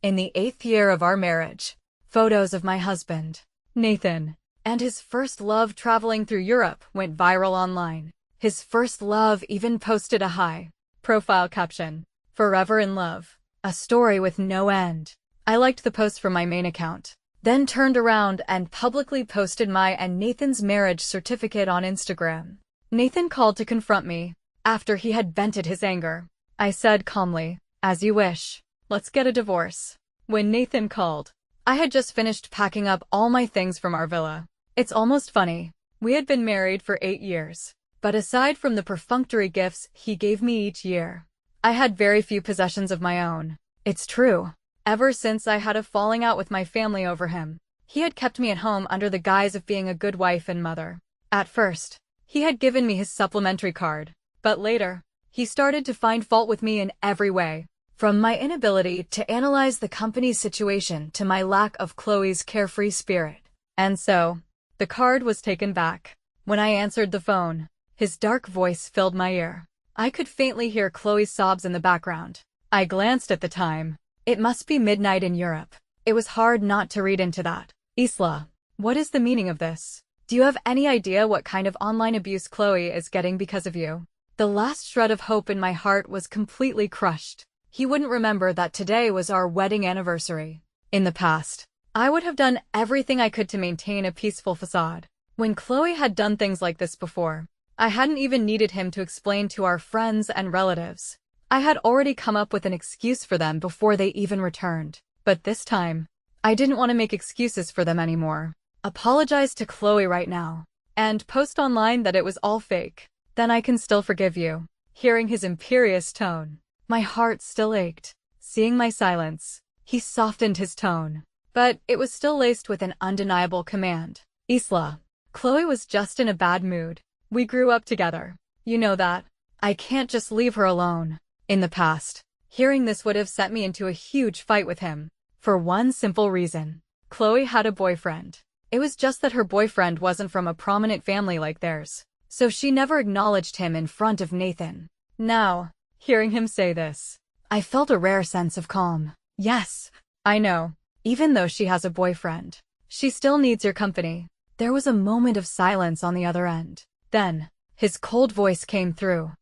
In the 8th year of our marriage, photos of my husband, Nathan, and his first love traveling through Europe went viral online. His first love even posted a high profile caption, "Forever in love," a story with no end. I liked the post from my main account, then turned around and publicly posted my and Nathan's marriage certificate on Instagram. Nathan called to confront me after he had vented his anger. I said calmly, "As you wish. Let's get a divorce." When Nathan called, I had just finished packing up all my things from our villa. It's almost funny. We had been married for 8 years, but aside from the perfunctory gifts he gave me each year, I had very few possessions of my own. It's true. Ever since I had a falling out with my family over him, he had kept me at home under the guise of being a good wife and mother. At first, he had given me his supplementary card, but later, he started to find fault with me in every way. From my inability to analyze the company's situation to my lack of Chloe's carefree spirit. And so, the card was taken back. When I answered the phone, his dark voice filled my ear. I could faintly hear Chloe's sobs in the background. I glanced at the time. It must be midnight in Europe. It was hard not to read into that. "Isla, what is the meaning of this? Do you have any idea what kind of online abuse Chloe is getting because of you?" The last shred of hope in my heart was completely crushed. He wouldn't remember that today was our wedding anniversary. In the past, I would have done everything I could to maintain a peaceful facade. When Chloe had done things like this before, I hadn't even needed him to explain to our friends and relatives. I had already come up with an excuse for them before they even returned. But this time, I didn't want to make excuses for them anymore. Apologize to Chloe right now, and post online that it was all fake. Then I can still forgive you. Hearing his imperious tone, my heart still ached. Seeing my silence, he softened his tone, but it was still laced with an undeniable command. "Isla, Chloe was just in a bad mood. We grew up together. You know that. I can't just leave her alone." In the past, hearing this would have sent me into a huge fight with him. For one simple reason. Chloe had a boyfriend. It was just that her boyfriend wasn't from a prominent family like theirs, so she never acknowledged him in front of Nathan. Now, hearing him say this, I felt a rare sense of calm. Yes, I know. Even though she has a boyfriend, she still needs your company. There was a moment of silence on the other end. Then, his cold voice came through.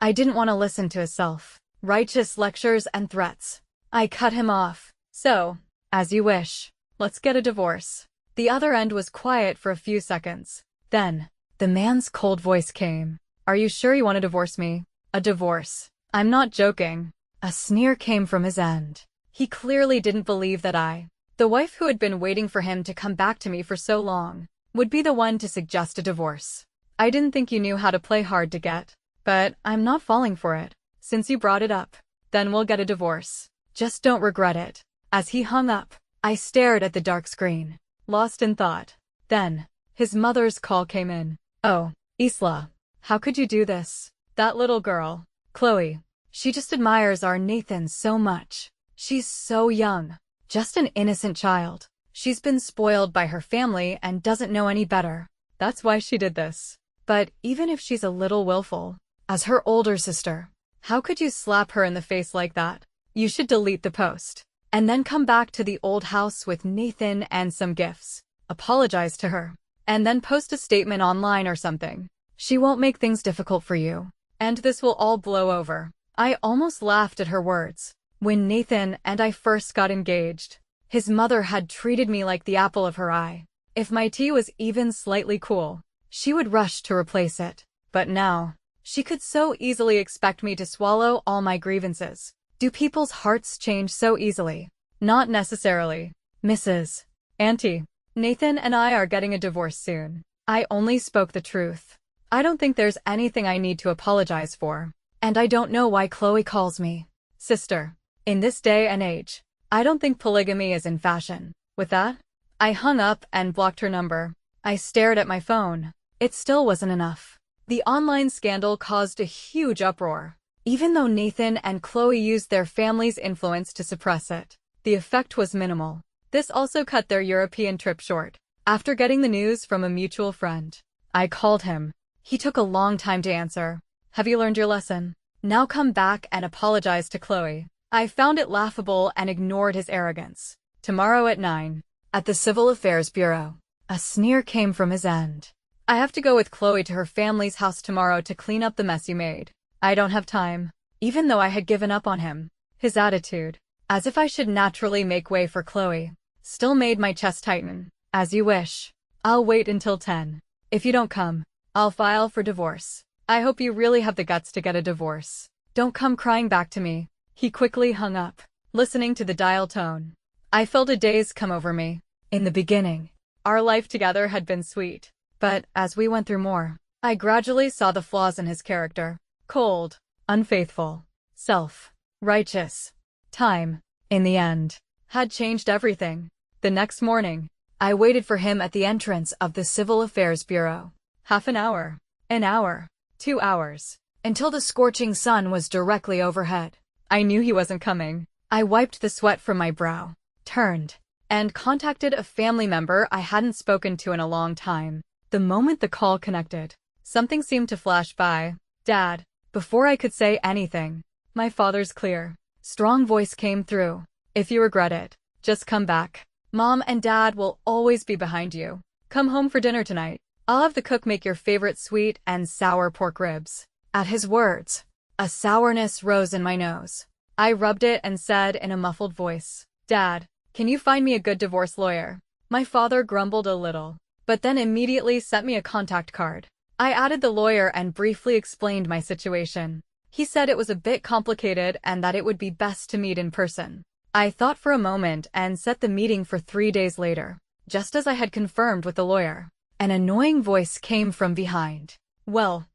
I didn't want to listen to his self-righteous lectures and threats. I cut him off. "So, as you wish. Let's get a divorce." The other end was quiet for a few seconds. Then, the man's cold voice came. "Are you sure you want to divorce me?" "A divorce? I'm not joking." A sneer came from his end. He clearly didn't believe that I, the wife who had been waiting for him to come back to me for so long, would be the one to suggest a divorce. "I didn't think you knew how to play hard to get. But I'm not falling for it. Since you brought it up, then we'll get a divorce. Just don't regret it." As he hung up, I stared at the dark screen, lost in thought. Then, his mother's call came in. "Oh, Isla, how could you do this? That little girl, Chloe, she just admires our Nathan so much. She's so young, just an innocent child. She's been spoiled by her family and doesn't know any better. That's why she did this. But even if she's a little willful, as her older sister, how could you slap her in the face like that? You should delete the post, and then come back to the old house with Nathan and some gifts. Apologize to her, and then post a statement online or something. She won't make things difficult for you, and this will all blow over." I almost laughed at her words. When Nathan and I first got engaged, his mother had treated me like the apple of her eye. If my tea was even slightly cool, she would rush to replace it. But now, she could so easily expect me to swallow all my grievances. Do people's hearts change so easily? Not necessarily. "Mrs. Auntie, Nathan and I are getting a divorce soon." I only spoke the truth. I don't think there's anything I need to apologize for. And I don't know why Chloe calls me sister. In this day and age, I don't think polygamy is in fashion. With that, I hung up and blocked her number. I stared at my phone. It still wasn't enough. The online scandal caused a huge uproar. Even though Nathan and Chloe used their family's influence to suppress it, the effect was minimal. This also cut their European trip short. After getting the news from a mutual friend, I called him. He took a long time to answer. "Have you learned your lesson? Now come back and apologize to Chloe." I found it laughable and ignored his arrogance. Tomorrow at 9, at the Civil Affairs Bureau. A sneer came from his end. I have to go with Chloe to her family's house tomorrow to clean up the mess you made. I don't have time. Even though I had given up on him, his attitude, as if I should naturally make way for Chloe, still made my chest tighten. As you wish. I'll wait until 10. If you don't come, I'll file for divorce. I hope you really have the guts to get a divorce. Don't come crying back to me. He quickly hung up, listening to the dial tone. I felt a daze come over me. In the beginning, our life together had been sweet. But as we went through more, I gradually saw the flaws in his character. Cold, unfaithful, self-righteous. Time, in the end, had changed everything. The next morning, I waited for him at the entrance of the Civil Affairs Bureau. Half an hour, 2 hours, until the scorching sun was directly overhead. I knew he wasn't coming. I wiped the sweat from my brow, turned, and contacted a family member I hadn't spoken to in a long time. The moment the call connected, something seemed to flash by. Dad. Before I could say anything, my father's clear, strong voice came through. If you regret it, just come back. Mom and Dad will always be behind you. Come home for dinner tonight. I'll have the cook make your favorite sweet and sour pork ribs. At his words, a sourness rose in my nose. I rubbed it and said in a muffled voice, Dad, can you find me a good divorce lawyer? My father grumbled a little, but then immediately sent me a contact card. I added the lawyer and briefly explained my situation. He said it was a bit complicated and that it would be best to meet in person. I thought for a moment and set the meeting for 3 days later, just as I had confirmed with the lawyer. An annoying voice came from behind. Well,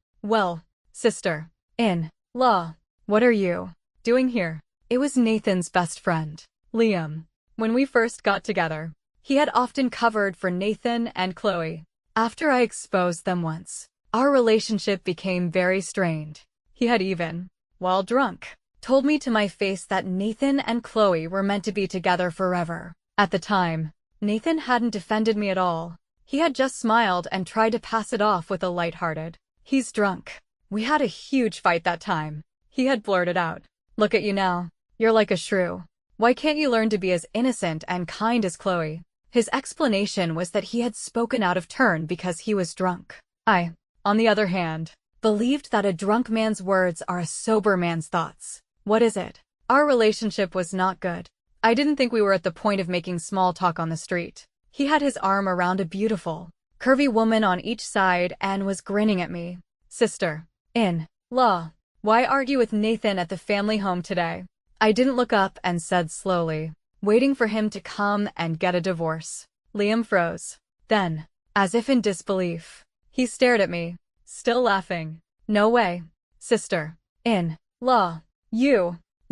sister-in-law, what are you doing here? It was Nathan's best friend, Liam. When we first got together, he had often covered for Nathan and Chloe. After I exposed them once, our relationship became very strained. He had even, while drunk, told me to my face that Nathan and Chloe were meant to be together forever. At the time, Nathan hadn't defended me at all. He had just smiled and tried to pass it off with a lighthearted, "He's drunk." We had a huge fight that time. He had blurted out, "Look at you now. You're like a shrew. Why can't you learn to be as innocent and kind as Chloe?" His explanation was that he had spoken out of turn because he was drunk. I, on the other hand, believed that a drunk man's words are a sober man's thoughts. What is it? Our relationship was not good. I didn't think we were at the point of making small talk on the street. He had his arm around a beautiful, curvy woman on each side and was grinning at me. Sister-in-law, why argue with Nathan at the family home today? I didn't look up and said slowly, waiting for him to come and get a divorce. Liam froze. Then, as if in disbelief, he stared at me, still laughing. No way. Sister-in-law,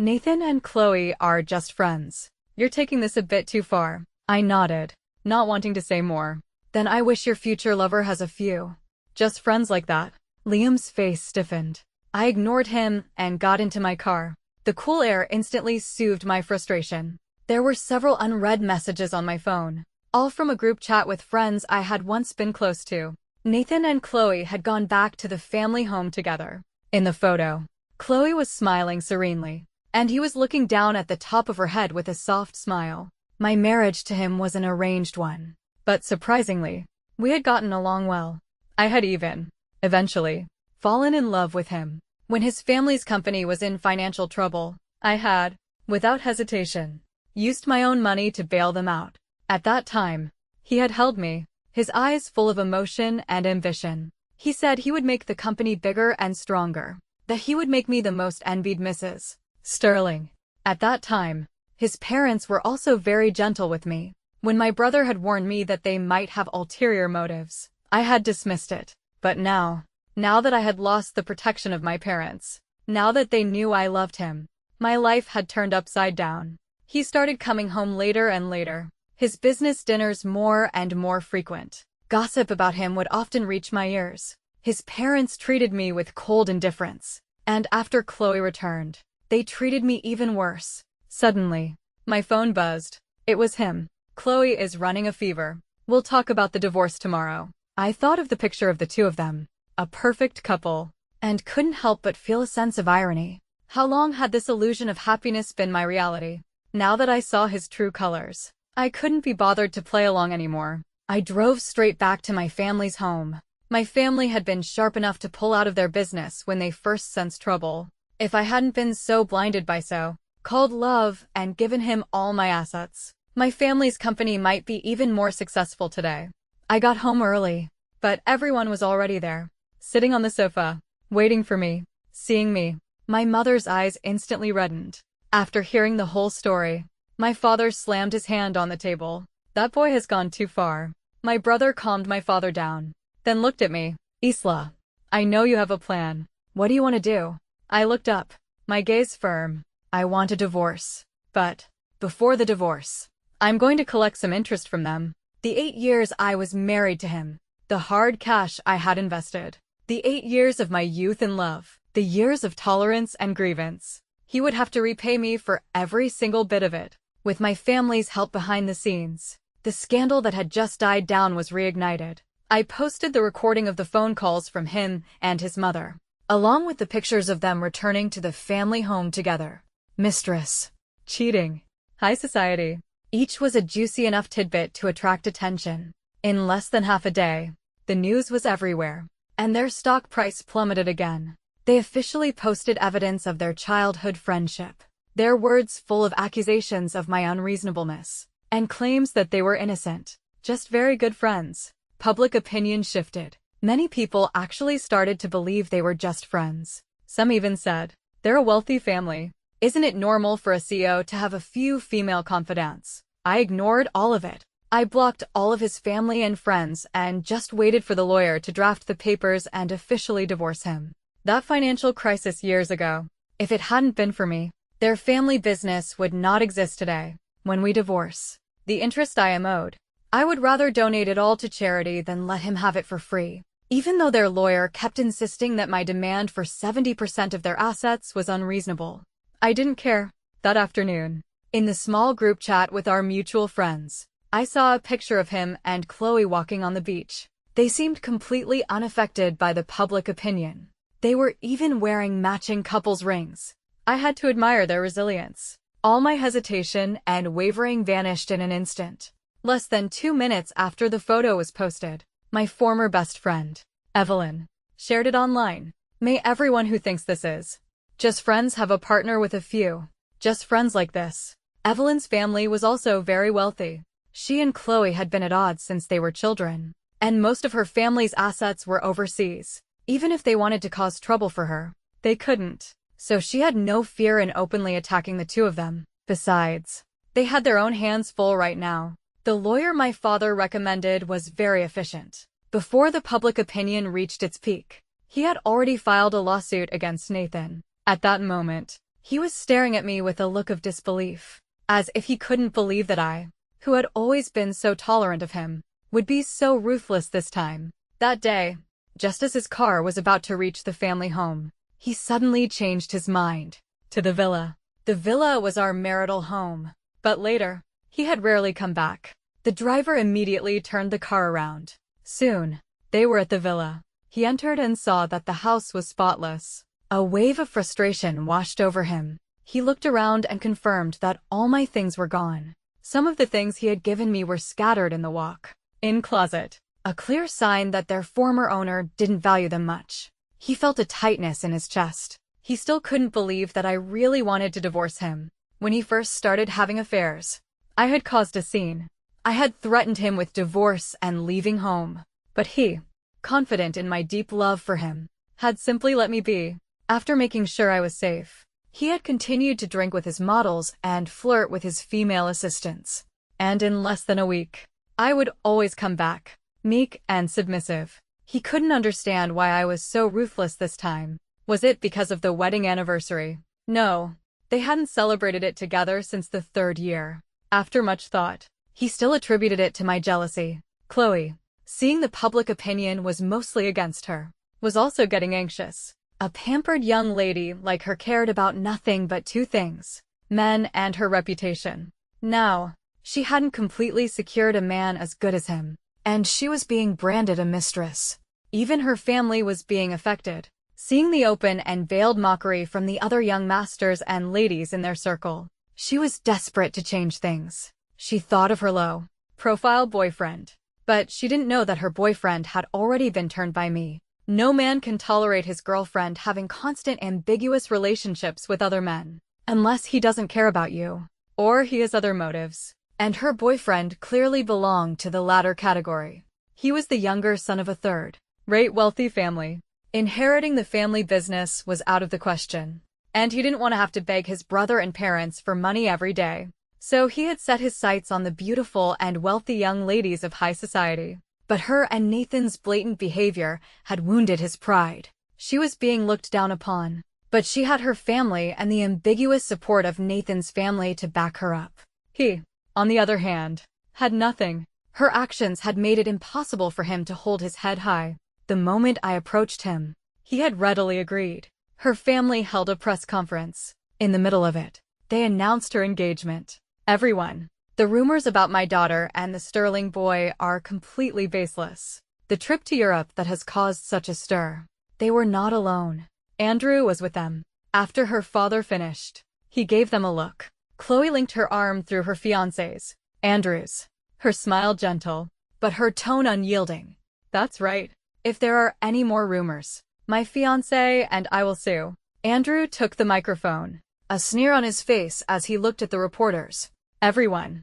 Nathan and Chloe are just friends. You're taking this a bit too far. I nodded, not wanting to say more. Then I wish your future lover has a few. Just friends like that. Liam's face stiffened. I ignored him and got into my car. The cool air instantly soothed my frustration. There were several unread messages on my phone, all from a group chat with friends I had once been close to. Nathan and Chloe had gone back to the family home together. In the photo, Chloe was smiling serenely, and he was looking down at the top of her head with a soft smile. My marriage to him was an arranged one. But surprisingly, we had gotten along well. I had even, eventually, fallen in love with him. When his family's company was in financial trouble, I had, without hesitation, used my own money to bail them out. At that time, he had held me, his eyes full of emotion and ambition. He said he would make the company bigger and stronger, that he would make me the most envied Mrs. Sterling. At that time, his parents were also very gentle with me. When my brother had warned me that they might have ulterior motives, I had dismissed it. But now that I had lost the protection of my parents, now that they knew I loved him, my life had turned upside down. He started coming home later and later, his business dinners more and more frequent. Gossip about him would often reach my ears. His parents treated me with cold indifference, and after Chloe returned, they treated me even worse. Suddenly, my phone buzzed. It was him. "Chloe is running a fever. We'll talk about the divorce tomorrow." I thought of the picture of the two of them, a perfect couple, and couldn't help but feel a sense of irony. How long had this illusion of happiness been my reality? Now that I saw his true colors, I couldn't be bothered to play along anymore. I drove straight back to my family's home. My family had been sharp enough to pull out of their business when they first sensed trouble. If I hadn't been so blinded by so-called love and given him all my assets, my family's company might be even more successful today. I got home early, but everyone was already there, sitting on the sofa, waiting for me, seeing me. My mother's eyes instantly reddened. After hearing the whole story, my father slammed his hand on the table. That boy has gone too far. My brother calmed my father down, then looked at me. Isla, I know you have a plan. What do you want to do? I looked up, my gaze firm. I want a divorce. But before the divorce, I'm going to collect some interest from them. The 8 years I was married to him, the hard cash I had invested, the 8 years of my youth and love, the years of tolerance and grievance. He would have to repay me for every single bit of it. With my family's help behind the scenes, the scandal that had just died down was reignited. I posted the recording of the phone calls from him and his mother, along with the pictures of them returning to the family home together. Mistress. Cheating. High society. Each was a juicy enough tidbit to attract attention. In less than half a day, the news was everywhere, and their stock price plummeted again. They officially posted evidence of their childhood friendship, their words full of accusations of my unreasonableness, and claims that they were innocent, just very good friends. Public opinion shifted. Many people actually started to believe they were just friends. Some even said, they're a wealthy family. Isn't it normal for a CEO to have a few female confidants? I ignored all of it. I blocked all of his family and friends and just waited for the lawyer to draft the papers and officially divorce him. That financial crisis years ago, if it hadn't been for me, their family business would not exist today. When we divorce, the interest I am owed, I would rather donate it all to charity than let him have it for free. Even though their lawyer kept insisting that my demand for 70% of their assets was unreasonable, I didn't care. That afternoon, in the small group chat with our mutual friends, I saw a picture of him and Chloe walking on the beach. They seemed completely unaffected by the public opinion. They were even wearing matching couples rings. I had to admire their resilience. All my hesitation and wavering vanished in an instant. Less than 2 minutes after the photo was posted, my former best friend, Evelyn, shared it online. May everyone who thinks this is just friends have a partner with a few just friends like this. Evelyn's family was also very wealthy. She and Chloe had been at odds since they were children, and most of her family's assets were overseas. Even if they wanted to cause trouble for her, they couldn't. So she had no fear in openly attacking the two of them. Besides, they had their own hands full right now. The lawyer my father recommended was very efficient. Before the public opinion reached its peak, he had already filed a lawsuit against Nathan. At that moment, he was staring at me with a look of disbelief, as if he couldn't believe that I, who had always been so tolerant of him, would be so ruthless this time. That day, just as his car was about to reach the family home, he suddenly changed his mind. To the villa. The villa was our marital home, but later, he had rarely come back. The driver immediately turned the car around. Soon, they were at the villa. He entered and saw that the house was spotless. A wave of frustration washed over him. He looked around and confirmed that all my things were gone. Some of the things he had given me were scattered in the walk-in closet, a clear sign that their former owner didn't value them much. He felt a tightness in his chest. He still couldn't believe that I really wanted to divorce him. When he first started having affairs, I had caused a scene. I had threatened him with divorce and leaving home. But he, confident in my deep love for him, had simply let me be. After making sure I was safe, he had continued to drink with his models and flirt with his female assistants. And in less than a week, I would always come back, meek and submissive. He couldn't understand why I was so ruthless this time. Was it because of the wedding anniversary? No, they hadn't celebrated it together since the 3rd year. After much thought, he still attributed it to my jealousy. Chloe, seeing the public opinion was mostly against her, was also getting anxious. A pampered young lady like her cared about nothing but 2 things: men and her reputation. Now, she hadn't completely secured a man as good as him, and she was being branded a mistress. Even her family was being affected. seeing the open and veiled mockery from the other young masters and ladies in their circle. She was desperate to change things. She thought of her low-profile boyfriend, but she didn't know that her boyfriend had already been turned by me. No man can tolerate his girlfriend having constant ambiguous relationships with other men, unless he doesn't care about you, or he has other motives. And her boyfriend clearly belonged to the latter category. He was the younger son of a third-rate wealthy family. Inheriting the family business was out of the question, and he didn't want to have to beg his brother and parents for money every day. So he had set his sights on the beautiful and wealthy young ladies of high society. But her and Nathan's blatant behavior had wounded his pride. She was being looked down upon, but she had her family and the ambiguous support of Nathan's family to back her up. He, on the other hand, had nothing. Her actions had made it impossible for him to hold his head high. The moment I approached him, he had readily agreed. Her family held a press conference. In the middle of it, they announced her engagement. Everyone. The rumors about my daughter and the Sterling boy are completely baseless. The trip to Europe that has caused such a stir. They were not alone. Andrew was with them. After her father finished, he gave them a look. Chloe linked her arm through her fiancé's, Andrew's. Her smile gentle, but her tone unyielding. That's right. If there are any more rumors, my fiancé and I will sue. Andrew took the microphone, a sneer on his face as he looked at the reporters. Everyone.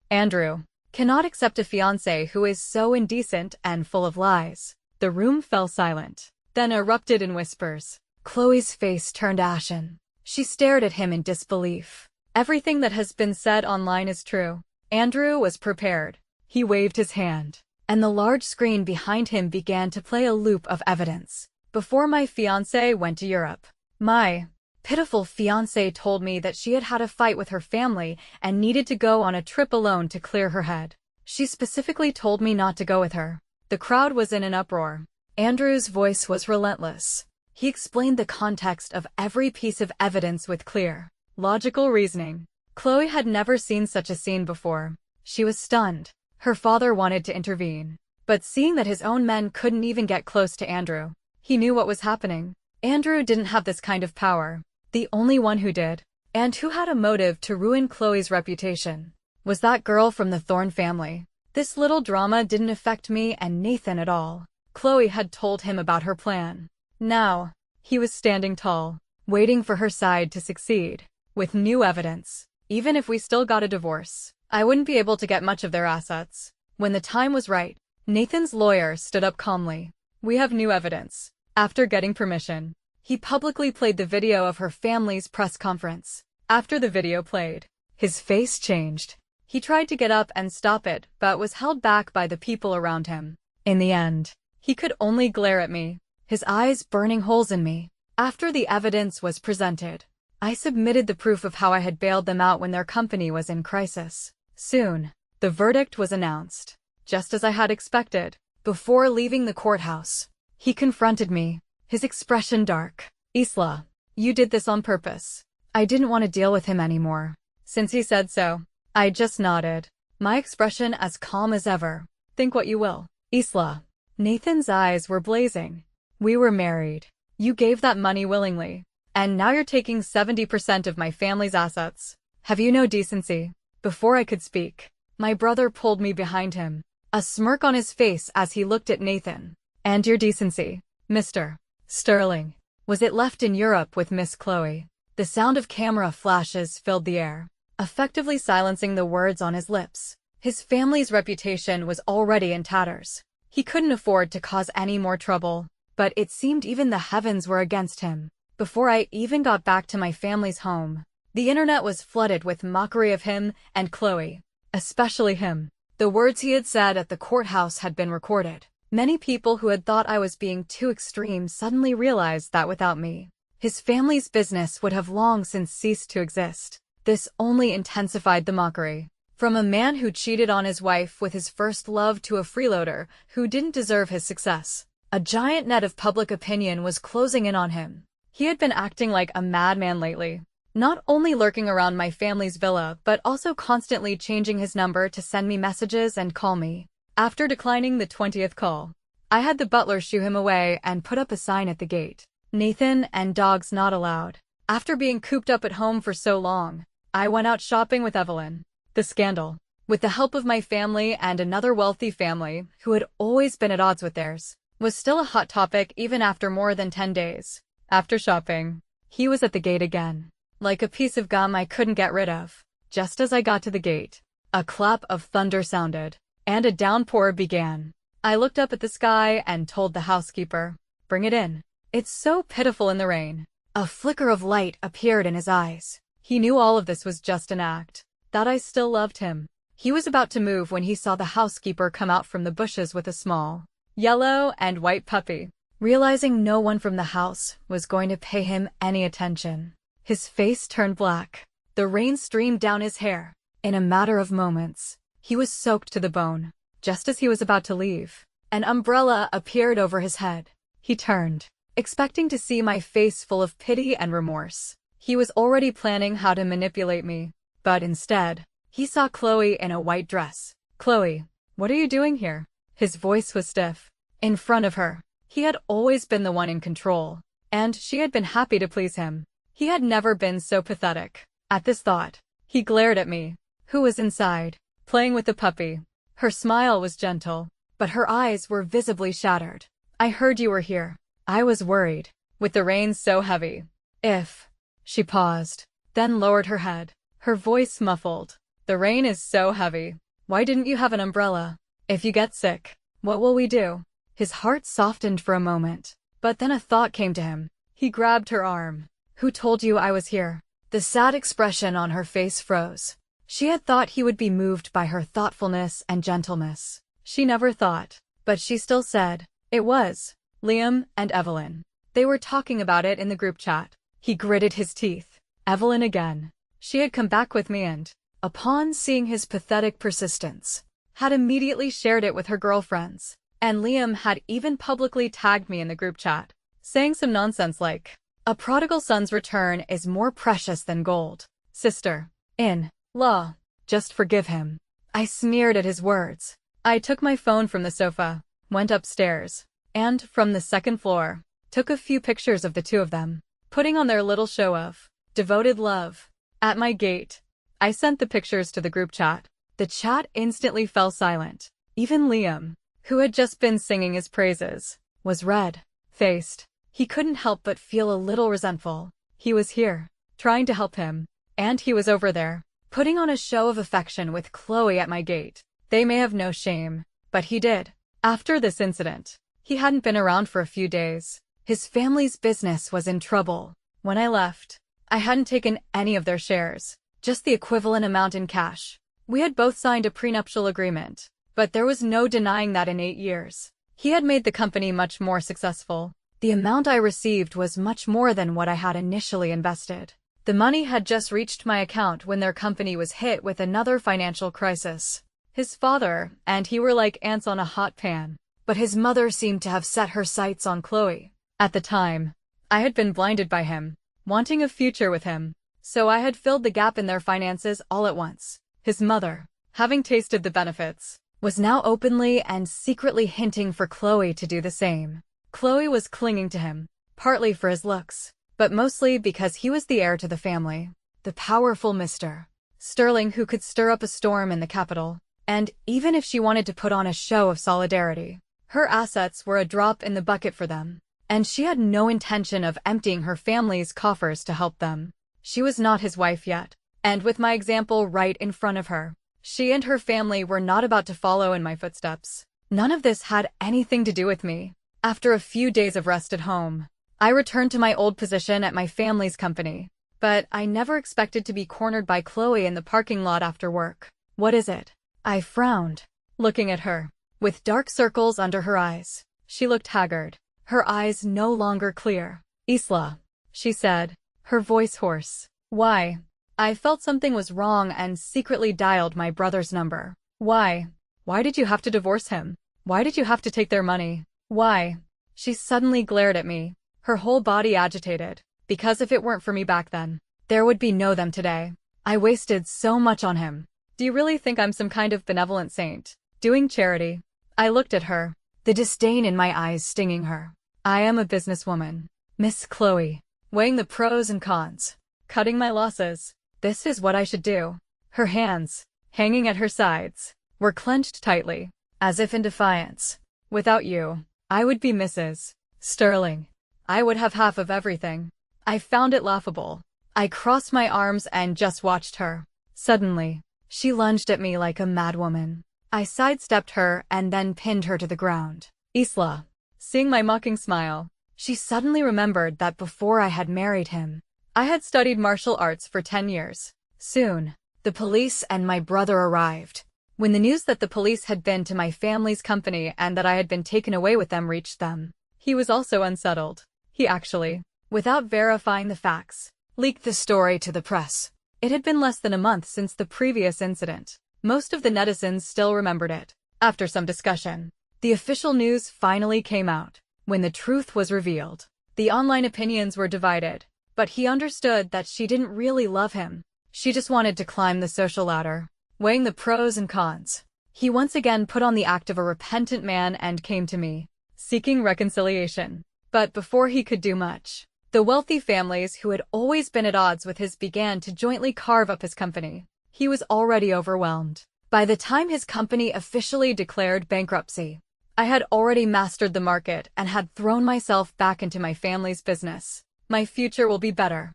Andrew, cannot accept a fiancé who is so indecent and full of lies. The room fell silent, then erupted in whispers. Chloe's face turned ashen. She stared at him in disbelief. Everything that has been said online is true. Andrew was prepared. He waved his hand, and the large screen behind him began to play a loop of evidence. Before my fiancé went to Europe, my pitiful fiancée told me that she had had a fight with her family and needed to go on a trip alone to clear her head. She specifically told me not to go with her. The crowd was in an uproar. Andrew's voice was relentless. He explained the context of every piece of evidence with clear, logical reasoning. Chloe had never seen such a scene before. She was stunned. Her father wanted to intervene, but seeing that his own men couldn't even get close to Andrew, he knew what was happening. Andrew didn't have this kind of power. The only one who did, and who had a motive to ruin Chloe's reputation, was that girl from the Thorne family. This little drama didn't affect me and Nathan at all. Chloe had told him about her plan. Now, he was standing tall, waiting for her side to succeed, with new evidence. Even if we still got a divorce, I wouldn't be able to get much of their assets. When the time was right, Nathan's lawyer stood up calmly. We have new evidence. After getting permission, he publicly played the video of her family's press conference. After the video played, his face changed. He tried to get up and stop it, but was held back by the people around him. In the end, he could only glare at me, his eyes burning holes in me. After the evidence was presented, I submitted the proof of how I had bailed them out when their company was in crisis. Soon, the verdict was announced, just as I had expected. Before leaving the courthouse, he confronted me, his expression dark. Isla, you did this on purpose. I didn't want to deal with him anymore. Since he said so, I just nodded, my expression as calm as ever. Think what you will. Isla. Nathan's eyes were blazing. We were married. You gave that money willingly. And now you're taking 70% of my family's assets. Have you no decency? Before I could speak, my brother pulled me behind him, a smirk on his face as he looked at Nathan. And your decency, Mr. Sterling. Was it left in Europe with Miss Chloe? The sound of camera flashes filled the air, effectively silencing the words on his lips. His family's reputation was already in tatters. He couldn't afford to cause any more trouble, but it seemed even the heavens were against him. Before I even got back to my family's home, the internet was flooded with mockery of him and Chloe, especially him. The words he had said at the courthouse had been recorded. Many people who had thought I was being too extreme suddenly realized that without me, his family's business would have long since ceased to exist. This only intensified the mockery. From a man who cheated on his wife with his first love to a freeloader who didn't deserve his success, a giant net of public opinion was closing in on him. He had been acting like a madman lately, not only lurking around my family's villa but also constantly changing his number to send me messages and call me. After declining the 20th call, I had the butler shoo him away and put up a sign at the gate. Nathan and dogs not allowed. After being cooped up at home for so long, I went out shopping with Evelyn. The scandal. With the help of my family and another wealthy family who had always been at odds with theirs, was still a hot topic even after more than 10 days. After shopping, he was at the gate again, like a piece of gum I couldn't get rid of. Just as I got to the gate, a clap of thunder sounded, and a downpour began. I looked up at the sky and told the housekeeper, "Bring it in. It's so pitiful in the rain." A flicker of light appeared in his eyes. He knew all of this was just an act, that I still loved him. He was about to move when he saw the housekeeper come out from the bushes with a small, yellow and white puppy. Realizing no one from the house was going to pay him any attention, his face turned black. The rain streamed down his hair. In a matter of moments, he was soaked to the bone. Just as he was about to leave, an umbrella appeared over his head. He turned, expecting to see my face full of pity and remorse. He was already planning how to manipulate me, but instead, he saw Chloe in a white dress. "Chloe, what are you doing here?" His voice was stiff. In front of her, he had always been the one in control, and she had been happy to please him. He had never been so pathetic. At this thought, he glared at me, who was inside, playing with the puppy. Her smile was gentle, but her eyes were visibly shattered. "I heard you were here. I was worried, with the rain so heavy. If..." She paused, then lowered her head, her voice muffled. "The rain is so heavy. Why didn't you have an umbrella? If you get sick, what will we do?" His heart softened for a moment, but then a thought came to him. He grabbed her arm. "Who told you I was here?" The sad expression on her face froze. She had thought he would be moved by her thoughtfulness and gentleness. She never thought, but she still said, "It was Liam and Evelyn. They were talking about it in the group chat." He gritted his teeth. Evelyn again. She had come back with me and, upon seeing his pathetic persistence, had immediately shared it with her girlfriends. And Liam had even publicly tagged me in the group chat, saying some nonsense like, "A prodigal son's return is more precious than gold. Sister-in-law, just forgive him." I sneered at his words. I took my phone from the sofa, went upstairs, and, from the second floor, took a few pictures of the two of them, putting on their little show of devoted love. At my gate, I sent the pictures to the group chat. The chat instantly fell silent. Even Liam, who had just been singing his praises, was red-faced. He couldn't help but feel a little resentful. He was here, trying to help him, and he was over there, putting on a show of affection with Chloe at my gate. They may have no shame, but he did. After this incident, he hadn't been around for a few days. His family's business was in trouble. When I left, I hadn't taken any of their shares, just the equivalent amount in cash. We had both signed a prenuptial agreement, but there was no denying that in 8 years, he had made the company much more successful. The amount I received was much more than what I had initially invested. The money had just reached my account when their company was hit with another financial crisis. His father and he were like ants on a hot pan, but his mother seemed to have set her sights on Chloe. At the time, I had been blinded by him, wanting a future with him, so I had filled the gap in their finances all at once. His mother, having tasted the benefits, was now openly and secretly hinting for Chloe to do the same. Chloe was clinging to him, partly for his looks, but mostly because he was the heir to the family, the powerful Mr. Sterling who could stir up a storm in the capital. And even if she wanted to put on a show of solidarity, her assets were a drop in the bucket for them, and she had no intention of emptying her family's coffers to help them. She was not his wife yet, and with my example right in front of her, she and her family were not about to follow in my footsteps. None of this had anything to do with me. After a few days of rest at home, I returned to my old position at my family's company, but I never expected to be cornered by Chloe in the parking lot after work. "What is it?" I frowned, looking at her, with dark circles under her eyes. She looked haggard, her eyes no longer clear. "Isla," she said, her voice hoarse. "Why?" I felt something was wrong and secretly dialed my brother's number. "Why? Why did you have to divorce him? Why did you have to take their money? Why?" She suddenly glared at me, her whole body agitated. "Because if it weren't for me back then, there would be no them today. I wasted so much on him. Do you really think I'm some kind of benevolent saint, doing charity?" I looked at her, the disdain in my eyes stinging her. "I am a businesswoman, Miss Chloe, weighing the pros and cons, cutting my losses. This is what I should do. Her hands, hanging at her sides, were clenched tightly, as if in defiance. Without you, I would be Mrs. Sterling. I would have half of everything. I found it laughable. I crossed my arms and just watched her. Suddenly, she lunged at me like a madwoman. I sidestepped her and then pinned her to the ground. Isla, seeing my mocking smile, she suddenly remembered that before I had married him, I had studied martial arts for 10 years. Soon, the police and my brother arrived. When the news that the police had been to my family's company and that I had been taken away with them reached them, he was also unsettled. He actually, without verifying the facts, leaked the story to the press. It had been less than a month since the previous incident. Most of the netizens still remembered it. After some discussion, the official news finally came out. When the truth was revealed, the online opinions were divided, but he understood that she didn't really love him. She just wanted to climb the social ladder. Weighing the pros and cons, he once again put on the act of a repentant man and came to me, seeking reconciliation. But before he could do much, the wealthy families who had always been at odds with his began to jointly carve up his company. He was already overwhelmed. By the time his company officially declared bankruptcy, I had already mastered the market and had thrown myself back into my family's business. My future will be better.